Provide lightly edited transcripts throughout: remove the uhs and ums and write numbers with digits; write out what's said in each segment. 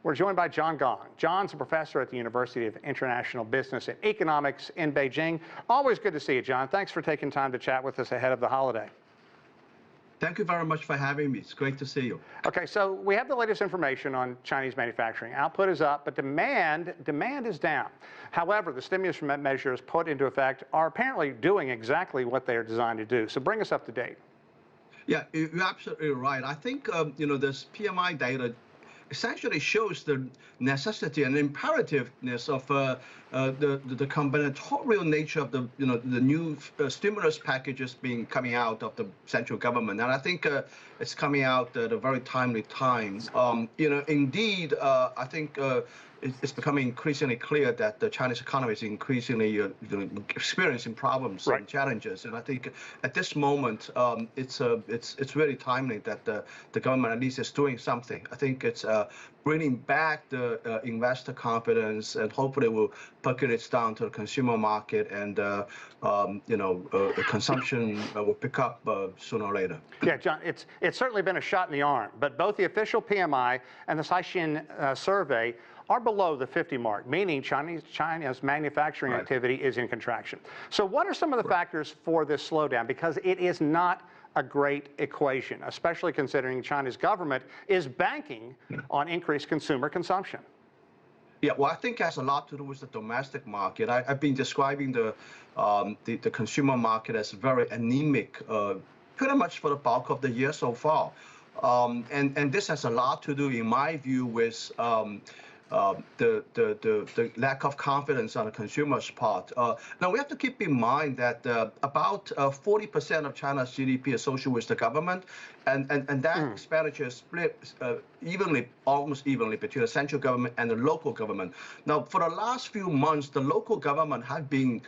We're joined by John Gong. John's a professor at the University of International Business and Economics in Beijing. Always good to see you, John. Thanks for taking time to chat with us ahead of the holiday. Thank you very much for having me. It's great to see you. Okay, so we have the latest information on Chinese manufacturing. Output is up, but demand is down. However, the stimulus measures put into effect are apparently doing exactly what they are designed to do. So bring us up to date. Yeah, you're absolutely right. I think this PMI data essentially shows the necessity and imperativeness of the combinatorial nature of the new stimulus packages coming out of the central government, and I think it's coming out at a very timely time. Indeed, I think it's becoming increasingly clear that the Chinese economy is increasingly experiencing problems and challenges, and I think at this moment it's really timely that the government at least is doing something. I think it's bringing back the investor confidence, and hopefully will percolate down to the consumer market, and the consumption will pick up sooner or later. Yeah, John, it's certainly been a shot in the arm, but both the official PMI and the Caixin survey are below the 50 mark, meaning China's manufacturing activity is in contraction. So what are some of the factors for this slowdown? Because it is not a great equation, especially considering China's government is banking on increased consumer consumption. Yeah, well, I think it has a lot to do with the domestic market. I've been describing the consumer market as very anemic, pretty much for the bulk of the year so far. And this has a lot to do, in my view, with the lack of confidence on the consumer's part. Now, we have to keep in mind that about 40% of China's GDP is associated with the government, and that expenditure is split almost evenly between the central government and the local government. Now, for the last few months, the local government had been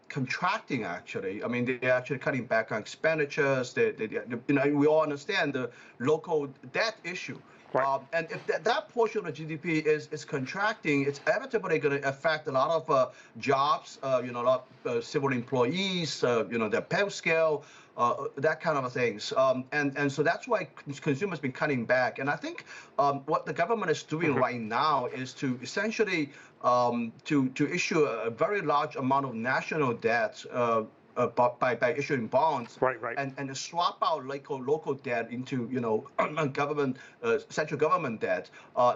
contracting, actually. I mean, they're actually cutting back on expenditures. We all understand the local debt issue. And if that portion of the GDP is contracting, it's inevitably going to affect a lot of jobs, a lot of civil employees, their pay scale, that kind of things. And so that's why consumers been cutting back. And I think what the government is doing right now is to essentially to issue a very large amount of national debt by issuing bonds, and to swap out local debt into government central government debt.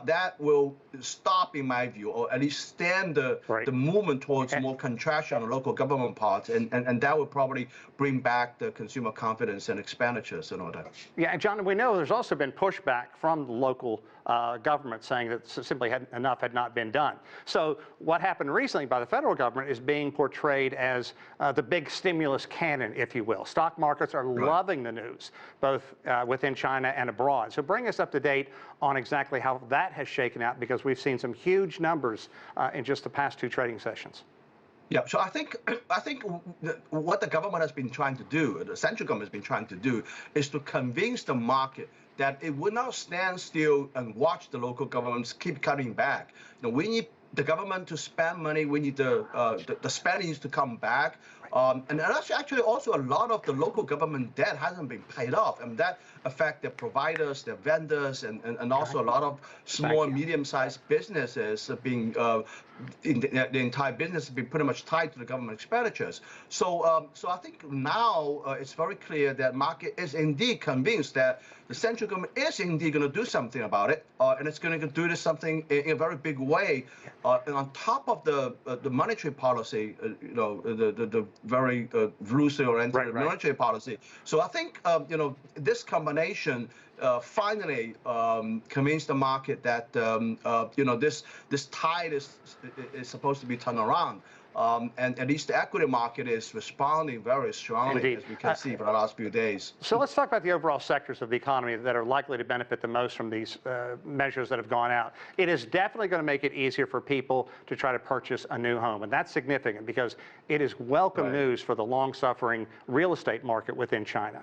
That will stop, in my view, or at least stand the movement towards more contraction on the local government part, and that will probably bring back the consumer confidence and expenditures and all that. Yeah, and John, we know there's also been pushback from the local government saying that simply enough had not been done. So what happened recently by the federal government is being portrayed as the big stimulus cannon, if you will. Stock markets are loving the news, both within China and abroad. So bring us up to date on exactly how that has shaken out, because we've seen some huge numbers in just the past 2 trading sessions. Yeah, so I think what the government has been trying to do, the central government has been trying to do, is to convince the market that it will not stand still and watch the local governments keep cutting back. We need the government to spend money. We need the spending needs to come back. And that's actually also a lot of the local government debt hasn't been paid off, and that affects their providers, their vendors, and also a lot of small and medium-sized businesses being the entire business has been pretty much tied to the government expenditures. So I think now it's very clear that market is indeed convinced that the central government is indeed going to do something about it, and it's going to do this something in a very big way. And on top of the monetary policy, the very loosely-oriented monetary policy. So I think this combination finally convinced the market that this tide is supposed to be turned around. And at least the equity market is responding very strongly, as we can see for the last few days. So let's talk about the overall sectors of the economy that are likely to benefit the most from these measures that have gone out. It is definitely going to make it easier for people to try to purchase a new home, and that's significant because it is welcome news for the long-suffering real estate market within China.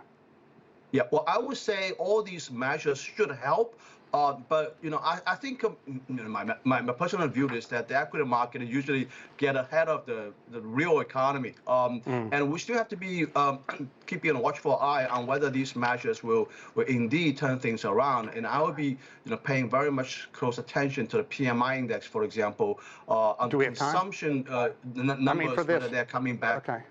Yeah, well, I would say all these measures should help But I think my personal view is that the equity market usually get ahead of the real economy, and we still have to be keeping a watchful eye on whether these measures will indeed turn things around. And I will be paying very much close attention to the PMI index, for example, on consumption numbers, whether they're coming back. Okay.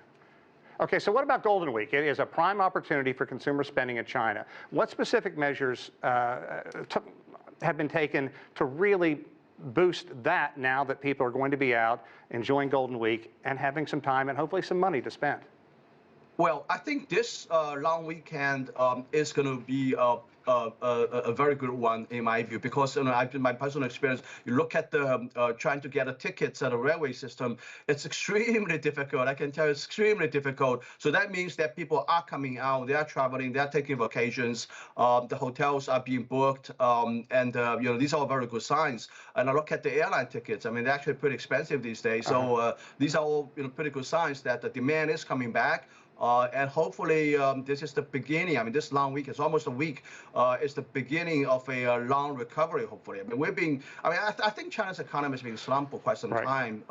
Okay, so what about Golden Week? It is a prime opportunity for consumer spending in China. What specific measures have been taken to really boost that now that people are going to be out enjoying Golden Week and having some time and hopefully some money to spend? Well, I think this long weekend is going to be a very good one in my view, because in my personal experience, you look at the trying to get tickets at a railway system, it's extremely difficult. I can tell you, it's extremely difficult. So that means that people are coming out, they are traveling, they are taking vacations, the hotels are being booked, and these are all very good signs. And I look at the airline tickets. I mean, they're actually pretty expensive these days. So these are all pretty good signs that the demand is coming back. And hopefully this is the beginning. I mean, this long week, it's almost a week, is the beginning of a long recovery, hopefully. I mean, I think China's economy has been slumped for quite some time.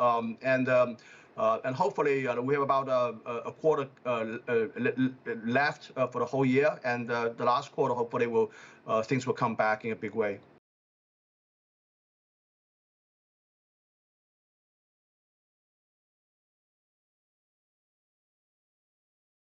And hopefully we have about a quarter left for the whole year. And the last quarter, hopefully, things will come back in a big way.